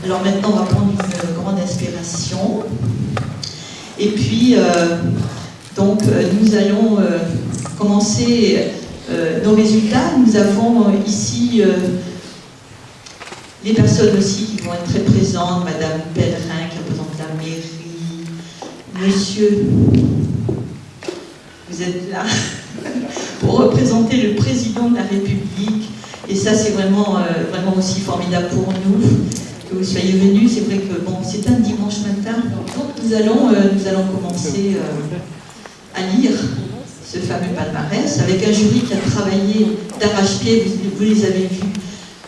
Alors maintenant, on va prendre une grande inspiration. Et puis, nous allons commencer nos résultats. Nous avons ici les personnes aussi qui vont être très présentes. Madame Pellerin qui représente la mairie. Monsieur, vous êtes là pour représenter le président de la République. Et ça, c'est vraiment aussi formidable pour nous que vous soyez venus. C'est vrai que c'est un dimanche matin. Donc nous allons commencer à lire ce fameux palmarès avec un jury qui a travaillé d'arrache-pied. Vous les avez vus,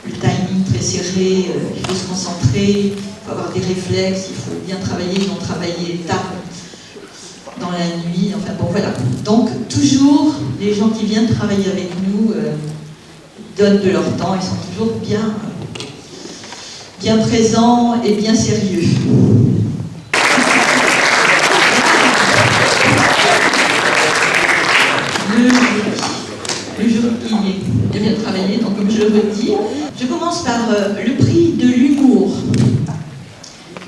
le timing très serré, il faut se concentrer, il faut avoir des réflexes, il faut bien travailler. Ils ont travaillé tard dans la nuit. Enfin bon, voilà. Donc toujours, les gens qui viennent travailler avec nous donnent de leur temps. Ils sont toujours bien présents et bien sérieux. Le jury qui vient travailler, donc comme je le redis, je commence par le prix de l'humour.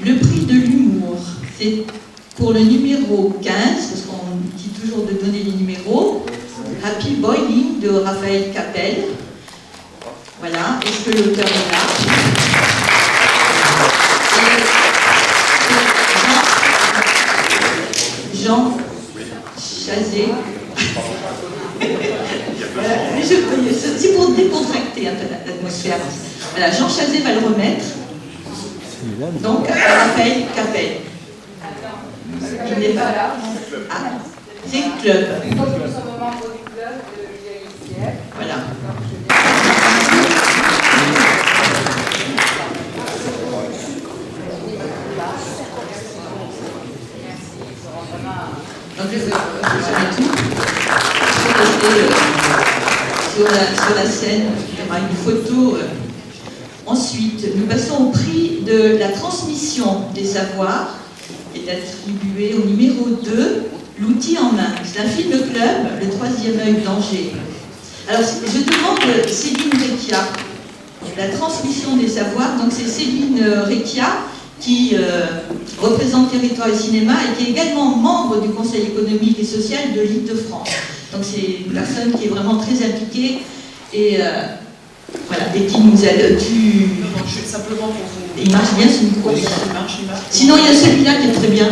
Le prix de l'humour, c'est pour le numéro 15, parce qu'on dit toujours de donner les numéros, Happy Boiling de Raphaël Capel. Voilà, est-ce que l'auteur est là? Jean Chazé. C'est pour décontracter un peu l'atmosphère. Voilà, Jean Chazé va le remettre. Donc, Raphaël Capel. Il n'est pas là. Ah, c'est le club. Voilà. Donc, je ferai tout. Sur la scène, il y aura une photo. Ensuite, nous passons au prix de la transmission des savoirs, qui est attribué au numéro 2, L'outil en main. C'est un film club, le 3e œil d'Angers. Alors, je demande Céline Recchia, la transmission des savoirs. Donc, c'est Céline Recchia qui représente Territoire et Cinéma et qui est également membre du Conseil économique et social de l'Île-de-France. Donc c'est une personne qui est vraiment très impliquée et voilà, et qui nous aide. Non, je suis simplement pour vous. Il marche bien ce micro. Oui, il marche. Sinon il y a celui-là qui est très bien.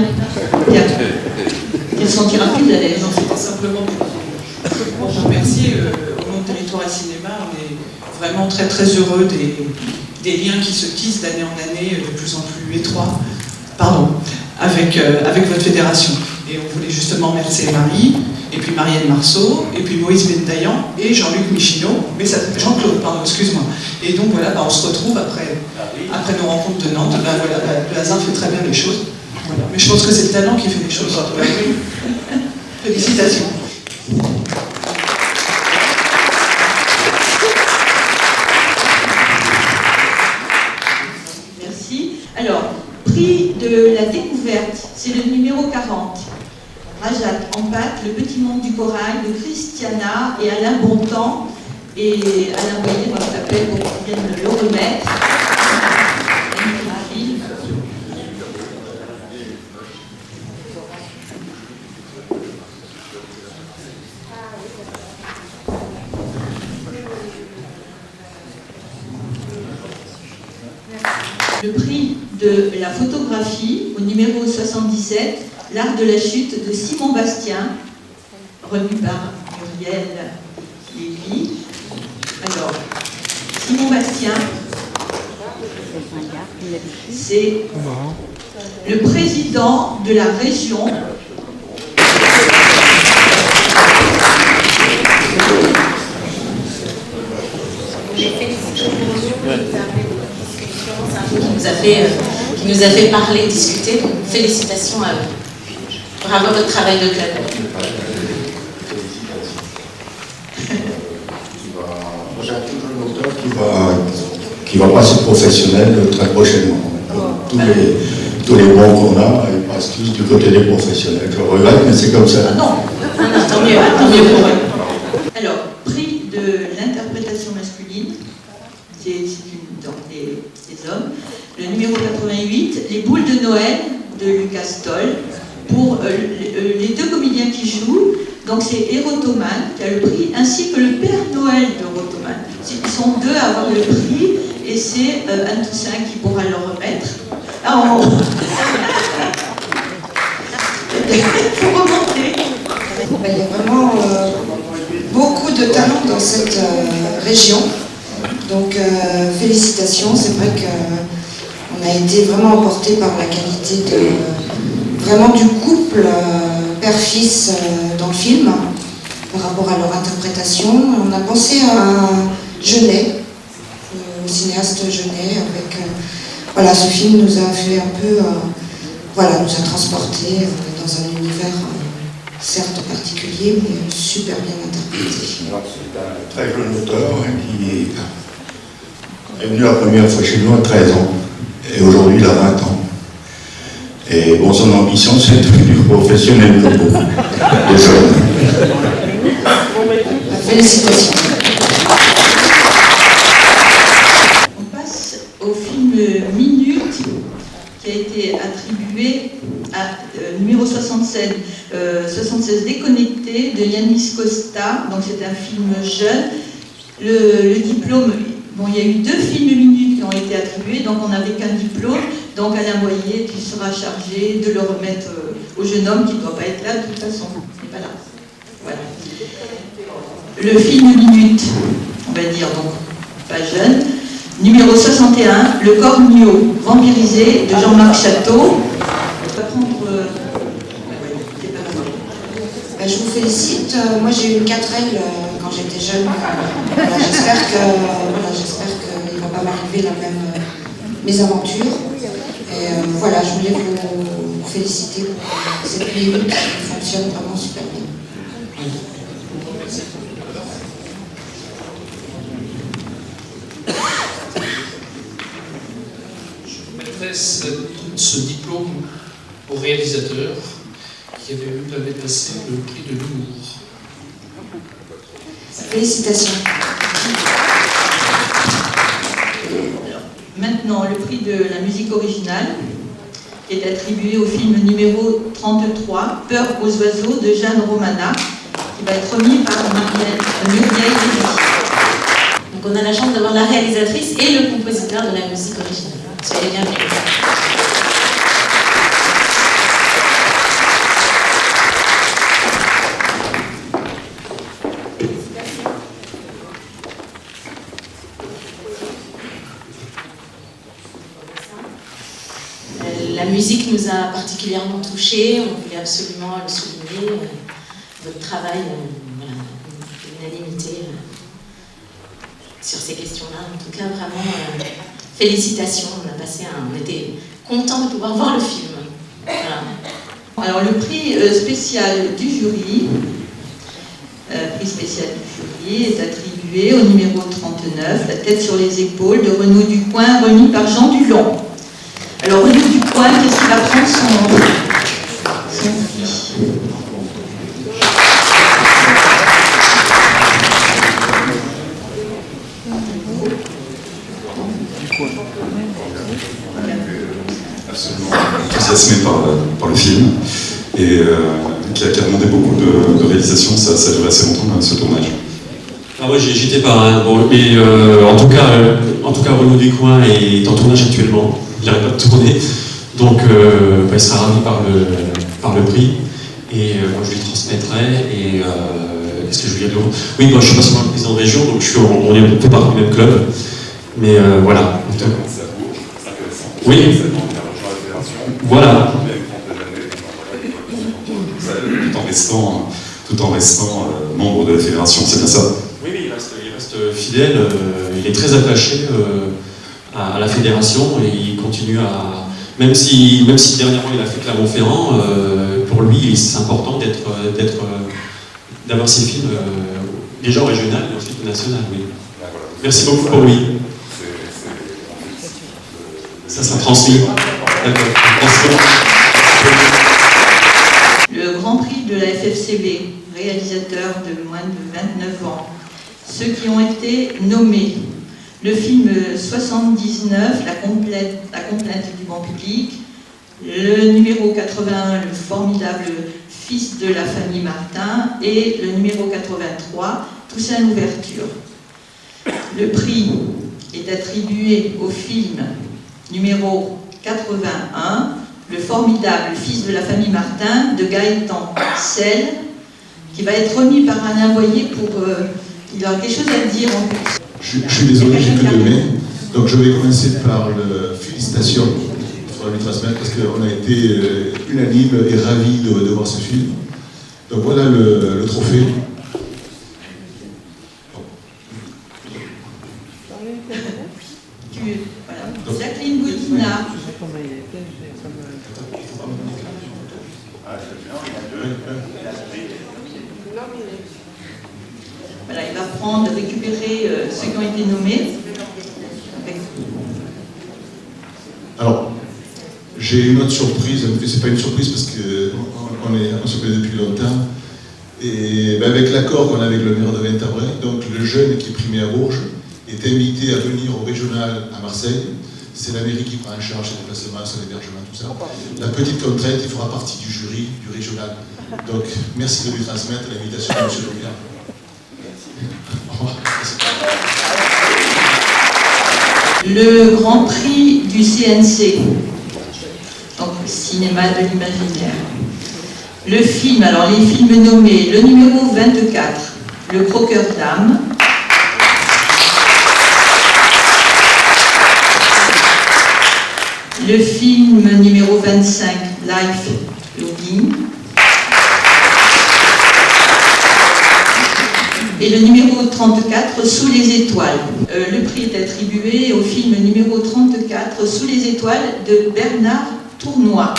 Il se sentira plus à l'aise. Non, c'était simplement pour vous remercier au nom de Territoire et Cinéma. On est vraiment très très heureux des liens qui se tissent d'année en année de plus en plus étroits avec votre fédération. Et on voulait justement remercier Marie, et puis Marianne Marceau, et puis Moïse Bendayan, et Jean-Luc Michino, mais Jean-Claude, pardon, excuse-moi. Et donc voilà, on se retrouve après nos rencontres de Nantes. Le hasard fait très bien les choses. Voilà. Mais je pense que c'est le talent qui fait les choses. Félicitations. Alors, prix de la découverte, c'est le numéro 40. Rajat Ampat, Le Petit Monde du Corail, de Christiana et Alain Bontemps. Et Alain Boyer, moi je l'appelle pour qu'il vienne le remettre. Le prix de la photographie, au numéro 77, L'art de la chute de Simon Bastien, remis par Muriel Lévy. Alors, Simon Bastien, c'est le président de la région qui nous a fait parler, discuter. Donc, félicitations à vous. Bravo votre travail de club. J'ai toujours un auteur qui va passer professionnel très prochainement. Tous les bons qu'on a, ils passent tous du côté des professionnels. Je regrette, mais c'est comme ça. Non, tant mieux pour eux. Alors, prix de l'interprétation masculine, c'est une des hommes. le numéro 88, Les boules de Noël de Lucas Stoll, pour les deux comédiens qui jouent. Donc c'est Erotoman qui a le prix, ainsi que le Père Noël de Erotoman. Ils sont deux à avoir le prix, et c'est Anne Toussaint qui pourra le remettre. Ah, il faut remonter. Il y a vraiment beaucoup de talent dans cette région. Donc félicitations, c'est vrai qu'on a été vraiment emporté par la qualité vraiment du couple père-fils dans le film, par rapport à leur interprétation. On a pensé à Jeunet, au cinéaste Jeunet, avec voilà, ce film nous a fait un peu, voilà, nous a transporté dans un univers certes particulier, mais super bien interprété. C'est un très jeune auteur qui est venu la première fois chez nous à 13 ans, et aujourd'hui il a 20 ans. Et bon, son ambition, c'est de devenir professionnel comme beaucoup de jeunes. Félicitations. On passe au film Minute, qui a été attribué à numéro 76, 76 Déconnecté de Yanis Costa. Donc c'est un film jeune. Le diplôme, bon, il y a eu 2 films Minute qui ont été attribués, donc on n'avait qu'un diplôme. Donc Alain Boyer, tu seras chargé de le remettre au jeune homme qui ne doit pas être là de toute façon. Il n'est pas là. Voilà. Le film Minute, on va dire, donc pas jeune. Numéro 61, Le Cornio vampirisé de Jean-Marc Château. On va prendre. Je vous félicite. Moi j'ai eu une 4L quand j'étais jeune. Voilà, j'espère qu'il ne va pas m'arriver la même mésaventure. Et voilà, je voulais vous féliciter pour cette minute qui fonctionne vraiment super bien. Je mettrais ce diplôme au réalisateur qui avait eu l'année passée le prix de l'humour. Félicitations. Maintenant, le prix de la musique originale qui est attribué au film numéro 33, Peur aux oiseaux de Jeanne Romana, qui va être remis par Muriel Lévy. Donc on a la chance d'avoir la réalisatrice et le compositeur de la musique originale. Soyez bienvenus. La musique nous a particulièrement touchés, on voulait absolument le souligner. Votre travail, voilà, l'unanimité sur ces questions-là. En tout cas, vraiment, félicitations. On était contents de pouvoir voir le film. Voilà. Alors, le prix spécial du jury, est attribué au numéro 39, La tête sur les épaules de Renaud Ducoing, remis par Jean Dulon. Alors, Renaud Ducoing, qu'est-ce qu'il va prendre son prix? Absolument enthousiasmé par le film et qui a demandé beaucoup de réalisation. Ça a duré assez longtemps ce tournage. Ah ouais, j'étais pas. Bon, mais en tout cas, Renaud Ducoing est en tournage actuellement. Il n'arrête pas de tourner, donc il sera ravi par le prix. Et moi, je lui transmettrai. Et qu'est-ce que je veux dire? Oui, moi, je suis pas seulement le président de région, donc on est peu partie du même club. Mais voilà. Oui. Voilà. Tout en restant membre de la fédération, c'est bien ça? Oui, il reste fidèle, il est très attaché à la fédération et il continue à... Même si dernièrement il a fait Clermont-Ferrand, pour lui c'est important d'avoir ses films déjà au régional et ensuite au national. Oui. Merci beaucoup pour lui. Ça sera transmis. Le Grand Prix de la FFCB, réalisateur de moins de 29 ans. Ceux qui ont été nommés. Le film 79, La complainte du banc public. Le numéro 81, Le formidable fils de la famille Martin. Et le numéro 83, Toussaint l'ouverture. Le prix est attribué au film numéro 81, Le formidable fils de la famille Martin, de Gaëtan Selle, qui va être remis par un envoyé pour... il aura quelque chose à dire en plus. Je suis désolé, j'ai que 2 mains. Donc je vais commencer par le félicitations. Il faudra lui transmettre parce qu'on a été unanime et ravis de voir ce film. Donc voilà le trophée. Voilà. Jacqueline Godina. Voilà, il va récupérer ceux qui ont été nommés. Alors, j'ai une autre surprise, mais c'est pas une surprise parce qu'on se connaît depuis longtemps. Et ben, avec l'accord qu'on a avec le maire de Ventabren, donc le jeune qui est primé à Bourges est invité à venir au régional à Marseille. C'est la mairie qui prend en charge ses déplacements, son hébergement, tout ça. La petite contrainte, il fera partie du jury du régional. Donc, merci de lui transmettre l'invitation de M. le maire. Le Grand Prix du CNC, donc cinéma de l'imaginaire. Le film, alors les films nommés, le numéro 24, Le Croqueur d'âme. Le film numéro 25, Life Logging. Et le numéro 34, Sous les étoiles. Le prix est attribué au film numéro 34, Sous les étoiles, de Bernard Tournois.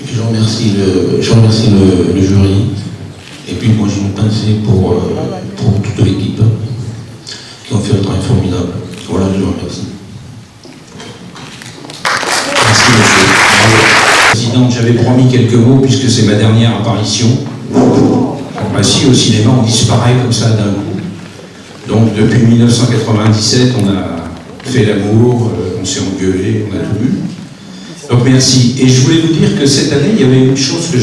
Je remercie le jury. Et puis moi j'ai une pensée pour toute l'équipe qui ont fait un travail formidable. Voilà, je vous remercie. Merci monsieur. Présidente, j'avais promis quelques mots puisque c'est ma dernière apparition. Si au cinéma on disparaît comme ça d'un coup. Donc depuis 1997 on a fait l'amour, on s'est engueulé, on a tout vu. Donc merci. Et je voulais vous dire que cette année il y avait une chose que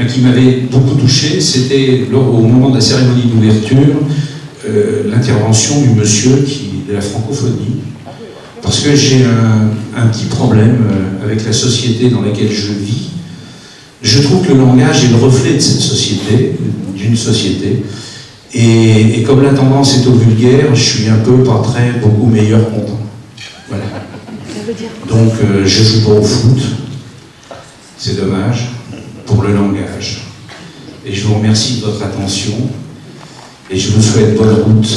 qui m'avait beaucoup touché, c'était au moment de la cérémonie d'ouverture, l'intervention du monsieur de la francophonie. Parce que j'ai un petit problème avec la société dans laquelle je vis. Je trouve que le langage est le reflet de cette société, d'une société. Et comme la tendance est au vulgaire, je suis un peu beaucoup meilleur content. Voilà. Donc je joue pas au foot, c'est dommage, pour le langage. Et je vous remercie de votre attention et je vous souhaite bonne route,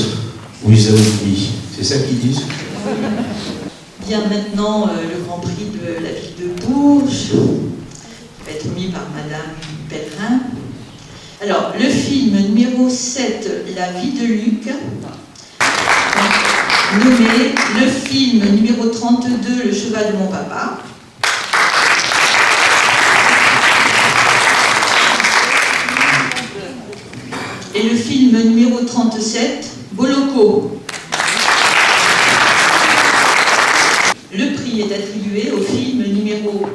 without me. C'est ça qu'ils disent? Bien, maintenant le Grand Prix de la ville de Bourges va être mis par Madame Pellerin. Alors, le film numéro 7, La vie de Luc, nommé le film numéro 32, Le cheval de mon papa. Et le film numéro 37, Boloko. Le prix est attribué au film numéro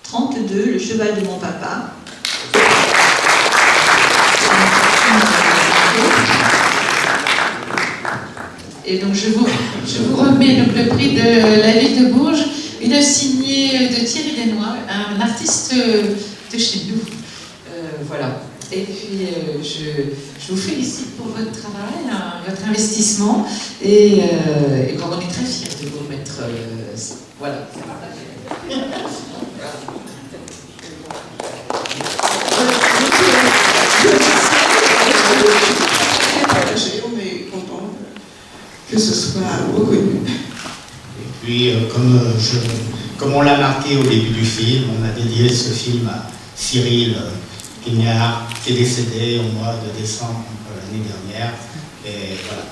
32, Le cheval de mon papa. Et donc je vous remets donc le prix de la ville de Bourges, une œuvre signée de Thierry Desnois, un artiste de chez nous. Voilà. Et puis je vous félicite pour votre travail, votre investissement, et on est très fiers de vous remettre. Voilà. On est content que ce soit reconnu. Et puis, comme on l'a marqué au début du film, on a dédié ce film à Cyril Pignard, qui est décédé au mois de décembre l'année dernière. Et voilà.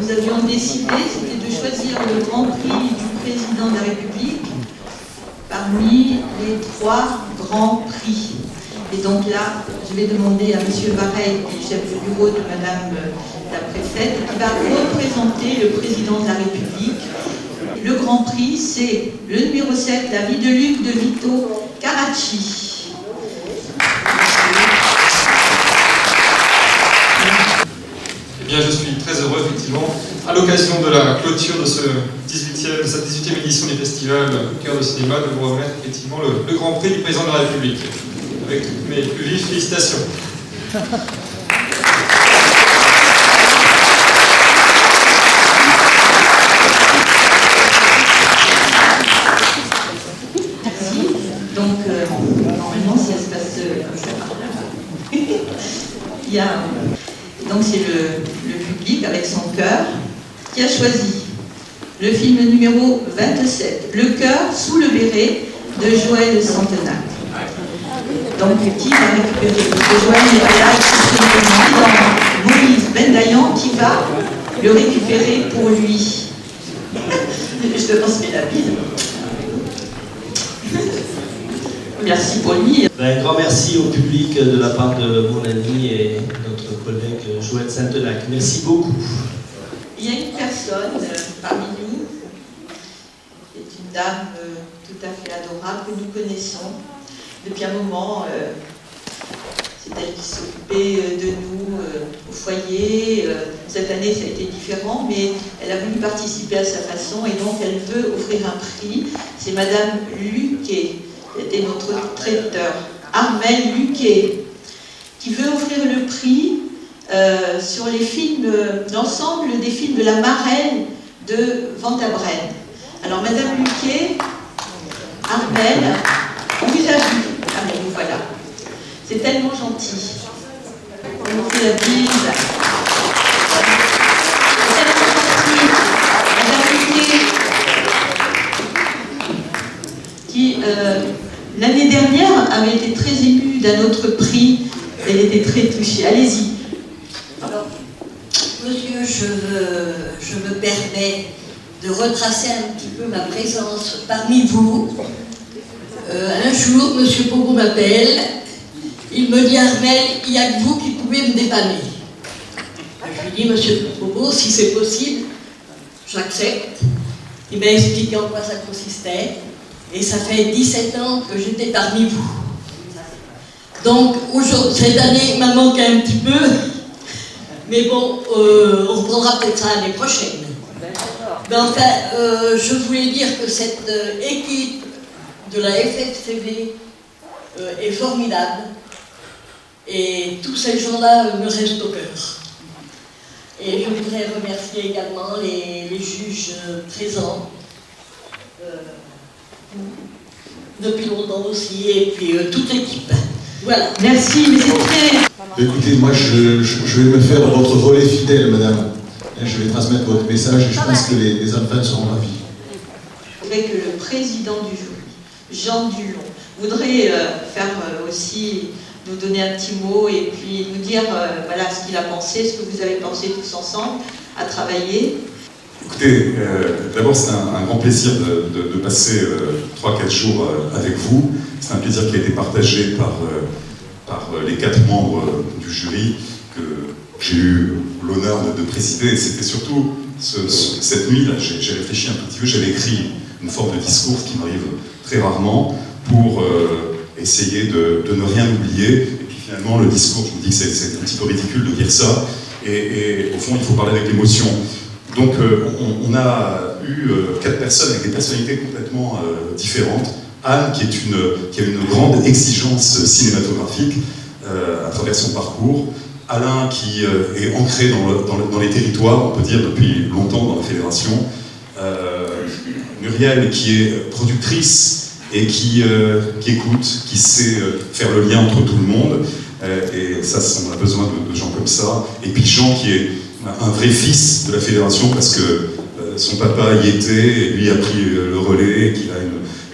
Nous avions décidé, c'était de choisir le Grand Prix du Président de la République parmi les 3 grands prix. Et donc là, je vais demander à M. Vareille, qui est chef de bureau de Madame la préfète, qui va représenter le président de la République. Le grand prix, c'est le numéro 7, La vie de Luc de Vito Carracci. Eh bien, je suis très heureux, effectivement, à l'occasion de la clôture de cette 18e édition du festival Cœur de cinéma, de vous remettre effectivement le grand prix du président de la République. Avec toutes mes plus vives félicitations. Merci. Donc, normalement, ça se passe comme ça. Il y a, donc, c'est le public avec son cœur qui a choisi le film numéro 27, Le cœur sous le béret de Joël Santenac. Donc, qui va récupérer? Parce que Joël n'est pas là, dans Moïse Bendayan qui va le récupérer pour lui. Je te transmets la pile. Merci pour lui. Un grand merci au public de la part de mon ami et notre collègue Joël Santenac. Merci beaucoup. Il y a une personne parmi nous, qui est une dame tout à fait adorable que nous connaissons depuis un moment. C'est elle qui s'occupait de nous au foyer. Cette année, ça a été différent, mais elle a voulu participer à sa façon et donc elle veut offrir un prix. C'est Madame Luquet, qui était notre traiteur, Armel Luquet, qui veut offrir le prix sur les films, l'ensemble des films de la Marelle de Ventabren. Alors Madame Luquet, Armel, on vous a vu. Ah mais vous voilà. C'est tellement gentil. On vous fait la bise. C'est tellement gentil. Madame Luquet, qui l'année dernière avait été très émue d'un autre prix. Elle était très touchée. Allez-y. Alors, monsieur, je me permets de retracer un petit peu ma présence parmi vous. Un jour, monsieur Pogo m'appelle, il me dit, Armel, il n'y a que vous qui pouvez me dépanner. Je lui dis, monsieur Pogo, si c'est possible, j'accepte. Il m'a expliqué en quoi ça consistait, et ça fait 17 ans que j'étais parmi vous. Donc, cette année, il m'a manqué un petit peu, mais bon, on reprendra peut-être ça l'année prochaine. Mais enfin, je voulais dire que cette équipe de la FFTV est formidable, et tous ces gens-là me restent au cœur. Et je voudrais remercier également les juges présents, depuis longtemps aussi, et puis toute l'équipe. Voilà. Merci, mais c'est très... Écoutez, moi je vais me faire votre relais fidèle, madame. Je vais transmettre votre message et je pense que les enfants seront ravis. Je voudrais que le président du jury, Jean Dulon, voudrait faire aussi nous donner un petit mot et puis nous dire voilà ce qu'il a pensé, ce que vous avez pensé tous ensemble à travailler. Écoutez, d'abord c'est un grand plaisir de passer 3-4 jours avec vous. C'est un plaisir qui a été partagé par les 4 membres du jury que j'ai eu l'honneur de présider. Et c'était surtout cette nuit-là, j'ai réfléchi un petit peu, j'avais écrit une forme de discours qui m'arrive très rarement pour essayer de ne rien oublier. Et puis finalement, le discours, je me dis que c'est un petit peu ridicule de dire ça. Et au fond, il faut parler avec l'émotion. Donc on a eu 4 personnes avec des personnalités complètement différentes. Anne, qui a une grande exigence cinématographique à travers son parcours. Alain, qui est ancré dans les territoires, on peut dire depuis longtemps dans la fédération. Muriel, qui est productrice et qui écoute, qui sait faire le lien entre tout le monde. Et ça, on a besoin de gens comme ça. Et puis Jean, qui est un vrai fils de la fédération, parce que son papa y était, et lui a pris le relais, et qu'il a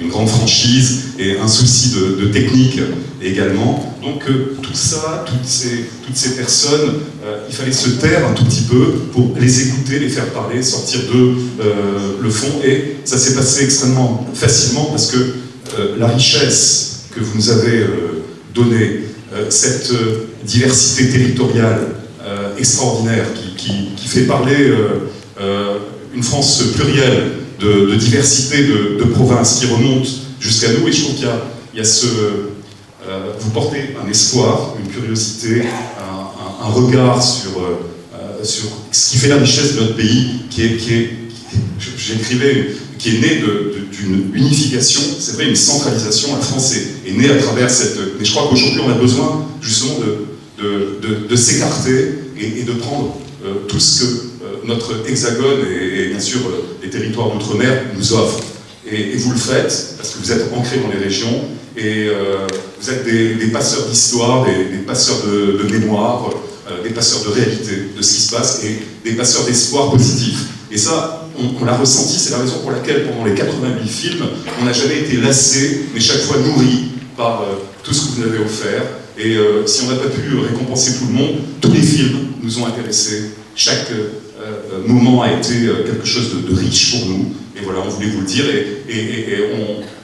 une grande franchise et un souci de technique également. Donc tout ça, toutes ces personnes, il fallait se taire un tout petit peu pour les écouter, les faire parler, sortir de le fond. Et ça s'est passé extrêmement facilement parce que la richesse que vous nous avez donnée, cette diversité territoriale extraordinaire qui fait parler une France plurielle de diversité de provinces qui remonte jusqu'à nous, et je trouve qu'il y a vous portez un espoir, une curiosité, un regard sur ce qui fait la richesse de notre pays, j'écrivais, qui est né d'une unification, c'est vrai, une centralisation. La France est née à travers cette... Mais je crois qu'aujourd'hui, on a besoin justement de s'écarter et de prendre tout ce que notre hexagone et bien sûr les territoires d'outre-mer nous offrent. Et vous le faites, parce que vous êtes ancrés dans les régions, et vous êtes des passeurs d'histoire, des passeurs de mémoire, des passeurs de réalité, de ce qui se passe, et des passeurs d'espoir positif. Et ça, on l'a ressenti, c'est la raison pour laquelle, pendant les 88 films, on n'a jamais été lassé, mais chaque fois nourri par tout ce que vous nous avez offert. Et si on n'a pas pu récompenser tout le monde, tous les films nous ont intéressés. Chaque moment a été quelque chose de riche pour nous. Et voilà, on voulait vous le dire. Et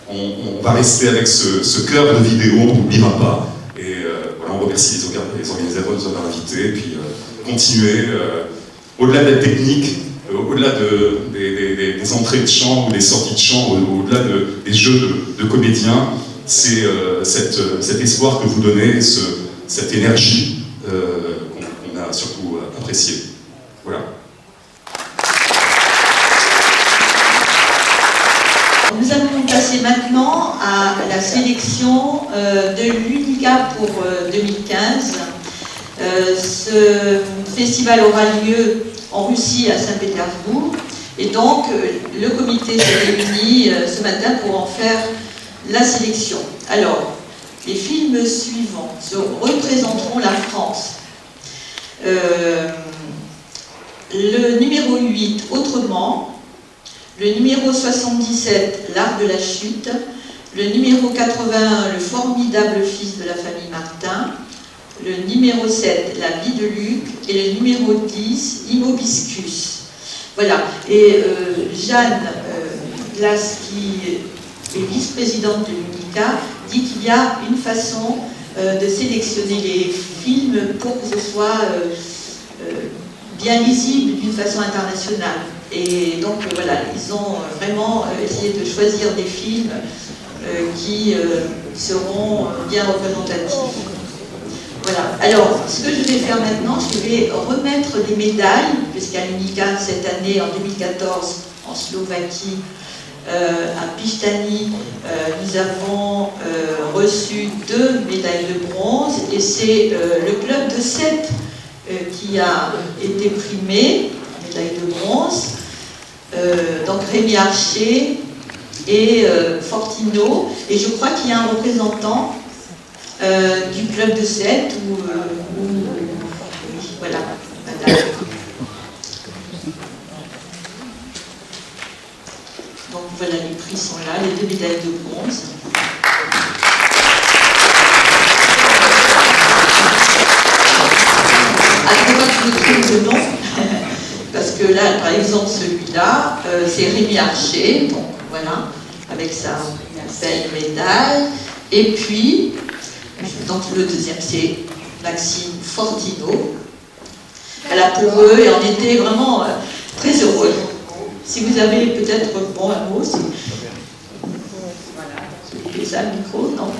on va rester avec ce cœur de vidéo, on n'oubliera pas. Et voilà, on remercie les organisateurs de nous avoir invités. Et puis continuer, au-delà de la technique, au-delà des entrées de chant ou des sorties de chant, au-delà des jeux de comédiens, c'est cet espoir que vous donnez, cette énergie qu'on a surtout appréciée. Voilà. Nous allons passer maintenant à la sélection de l'UNICA pour 2015. Ce festival aura lieu en Russie, à Saint-Pétersbourg, et donc le comité s'est réuni ce matin pour en faire la sélection. Alors, les films suivants représenteront la France. Le numéro 8, Autrement. Le numéro 77, L'art de la chute. Le numéro 81, Le formidable fils de la famille Martin. Le numéro 7, La vie de Luc. Et le numéro 10, Immobiscus. Voilà. Et Jeanne Glass, qui est vice-présidente de l'UNICA, dit qu'il y a une façon de sélectionner les films pour que ce soit bien lisible d'une façon internationale. Et donc voilà, ils ont vraiment essayé de choisir des films qui seront bien représentatifs. Voilà. Alors, ce que je vais faire maintenant, je vais remettre des médailles, puisqu'à l'UNICA, cette année, en 2014, en Slovaquie, à Pichtani, nous avons reçu 2 médailles de bronze, et c'est le club de 7 qui a été primé, médaille de bronze. Donc Rémi Archer et Fortino, et je crois qu'il y a un représentant du club de 7 ou voilà, madame. Donc voilà, les prix sont là, les 2 médailles de bronze. Après, moi, je vous trouve le nom, parce que là, par exemple, celui-là, c'est Rémi Archer, donc voilà, avec sa belle médaille. Et puis, donc le deuxième, c'est Maxime Fortino. Voilà, pour eux, et on était vraiment très heureux. Si vous avez peut-être un mot, c'est... Voilà, ça, le micro, non?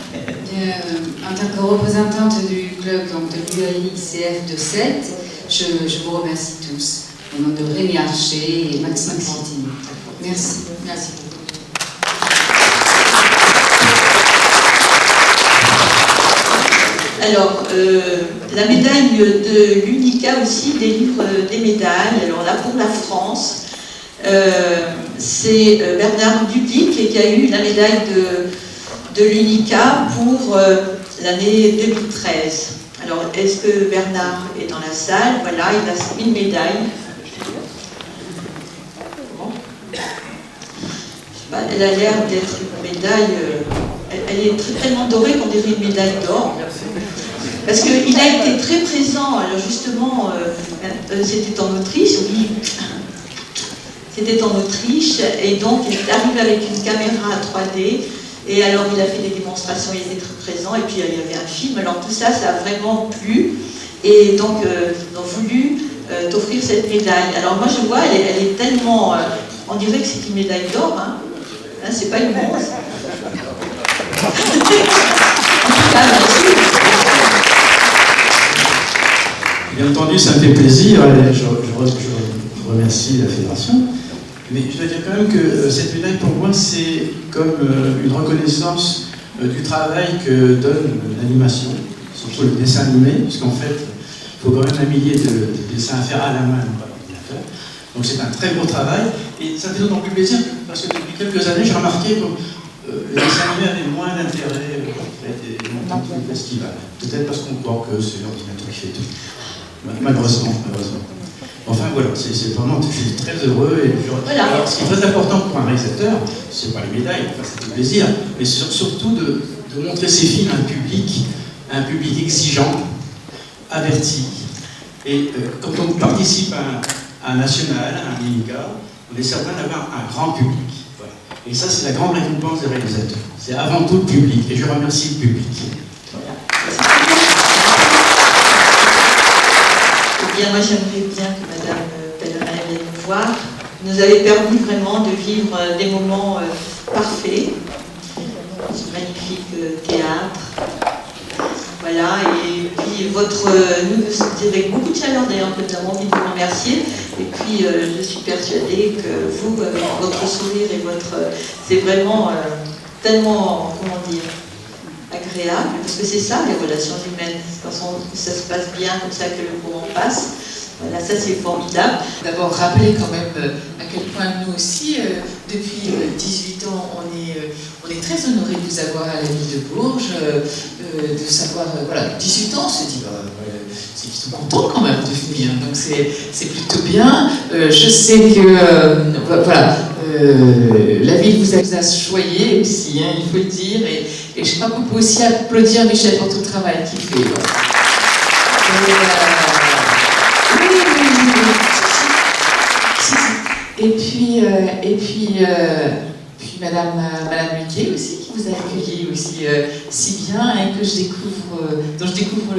En tant que représentante du club donc de l'UNICF de 7, je vous remercie tous, au nom de Rémi Archer et Maxime Fortino. Merci. Merci beaucoup. Alors, la médaille de l'UNICA aussi délivre des médailles. Alors là, pour la France, c'est Bernard Duplic qui a eu la médaille de l'UNICA pour l'année 2013. Alors, est-ce que Bernard est dans la salle? Voilà, il a une médaille. Bon. Bah, elle a l'air d'être une médaille... elle est tellement dorée qu'on dirait une médaille d'or. Parce qu'il a été très présent, alors justement, c'était en Autriche, oui, c'était en Autriche, et donc il est arrivé avec une caméra 3D, Et alors, il a fait des démonstrations, il était très présent, et puis il y avait un film. Alors, tout ça, ça a vraiment plu. Et donc, ils ont voulu t'offrir cette médaille. Alors, moi, je vois, elle est tellement... on dirait que c'est une médaille d'or, hein. Hein, c'est pas une bronze. En tout cas, merci. Bien entendu, ça me fait plaisir. Je remercie la Fédération. Mais je dois dire quand même que cette médaille, pour moi, c'est comme une reconnaissance du travail que donne l'animation, surtout le dessin animé, puisqu'en fait, il faut quand même un millier de dessins à faire à la main, pas l'ordinateur. Donc c'est un très gros travail. Et ça me fait d'autant plus plaisir parce que depuis quelques années, j'ai remarqué que les dessins animés avaient moins d'intérêt auprès des montants du festival. Peut-être parce qu'on croit que c'est l'ordinateur qui fait tout. Malheureusement. Enfin voilà, c'est vraiment, je suis très heureux. Et alors, ce qui est très important pour un réalisateur, c'est pas les médailles, enfin c'est du plaisir, mais surtout de montrer ses films à un public exigeant, averti. Et quand on participe à un national, à un INCA, on est certain d'avoir un grand public. Voilà. Et ça, c'est la grande récompense des réalisateurs. C'est avant tout le public, et je remercie le public. Eh bien, moi, j'aimerais bien que Madame Pellerin vienne nous voir. Vous nous avez permis vraiment de vivre des moments parfaits. Ce magnifique théâtre. Voilà, et puis c'est avec beaucoup de chaleur d'ailleurs que nous avons envie de vous remercier. Et puis, je suis persuadée que vous, avec votre sourire et c'est vraiment tellement, comment dire, agréable, parce que c'est ça les relations humaines, quand ça se passe bien, comme ça que le courant passe. Voilà, ça c'est formidable. D'abord rappeler quand même à quel point nous aussi, depuis 18 ans, on est très honorés de vous avoir à la ville de Bourges, de savoir, voilà, 18 ans, on se dit, c'est qu'ils sont contents quand même de venir, donc c'est plutôt bien. Je sais que, voilà, la ville vous a choyé aussi, hein, il faut le dire, et je crois qu'on peut aussi applaudir Michel pour tout le travail qu'il fait. Voilà. Et puis Madame Luquet aussi, qui vous a accueilli aussi si bien et que dont je découvre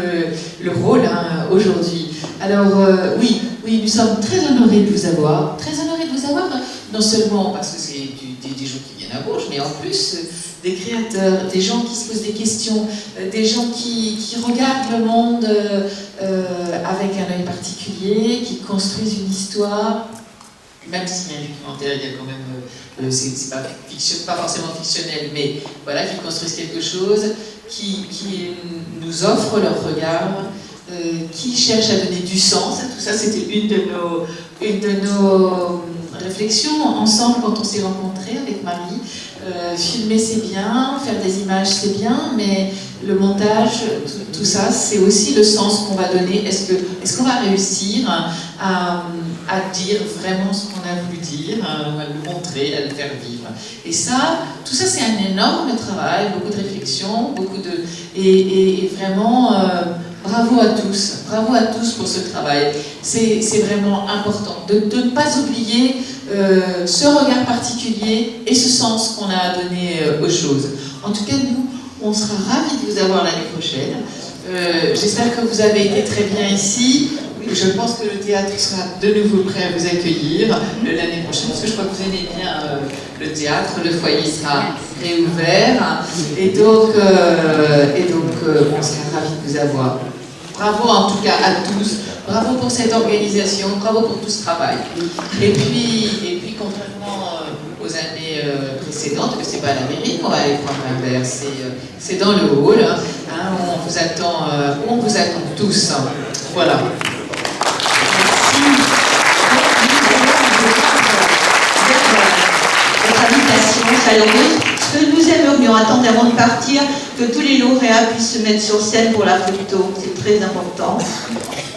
le rôle hein, aujourd'hui. Alors oui, nous sommes très honorés de vous avoir, non seulement parce que c'est des gens qui viennent à Bourges, mais en plus des créateurs, des gens qui se posent des questions, des gens qui regardent le monde avec un œil particulier, qui construisent une histoire. Même s'il y a un documentaire, il y a quand même, c'est pas forcément fictionnel, mais voilà, qui construisent quelque chose, qui nous offrent leur regard, qui cherchent à donner du sens. Tout ça, c'était une de nos réflexions ensemble quand on s'est rencontrés avec Marie. Filmer c'est bien, faire des images c'est bien, mais le montage, tout ça, c'est aussi le sens qu'on va donner. Est-ce qu'on va réussir à dire vraiment ce qu'on a voulu dire, à le montrer, à le faire vivre? Et ça, tout ça, c'est un énorme travail, beaucoup de réflexion, et vraiment bravo à tous pour ce travail. C'est vraiment important de ne pas oublier ce regard particulier et ce sens qu'on a donné aux choses. En tout cas, nous, on sera ravis de vous avoir l'année prochaine. J'espère que vous avez été très bien ici. Je pense que le théâtre sera de nouveau prêt à vous accueillir l'année prochaine, parce que je crois que vous aimez bien le théâtre, le foyer sera réouvert, et donc on sera ravis de vous avoir. Bravo en tout cas à tous, bravo pour cette organisation, bravo pour tout ce travail. Et puis contrairement aux années précédentes, que c'est pas à la mairie qu'on va aller prendre un verre, c'est dans le hall, hein, on vous attend tous. Voilà. Votre invitation chaleureuse. Ce que nous aimerions attendre avant de partir, que tous les lauréats puissent se mettre sur scène pour la photo, c'est très important.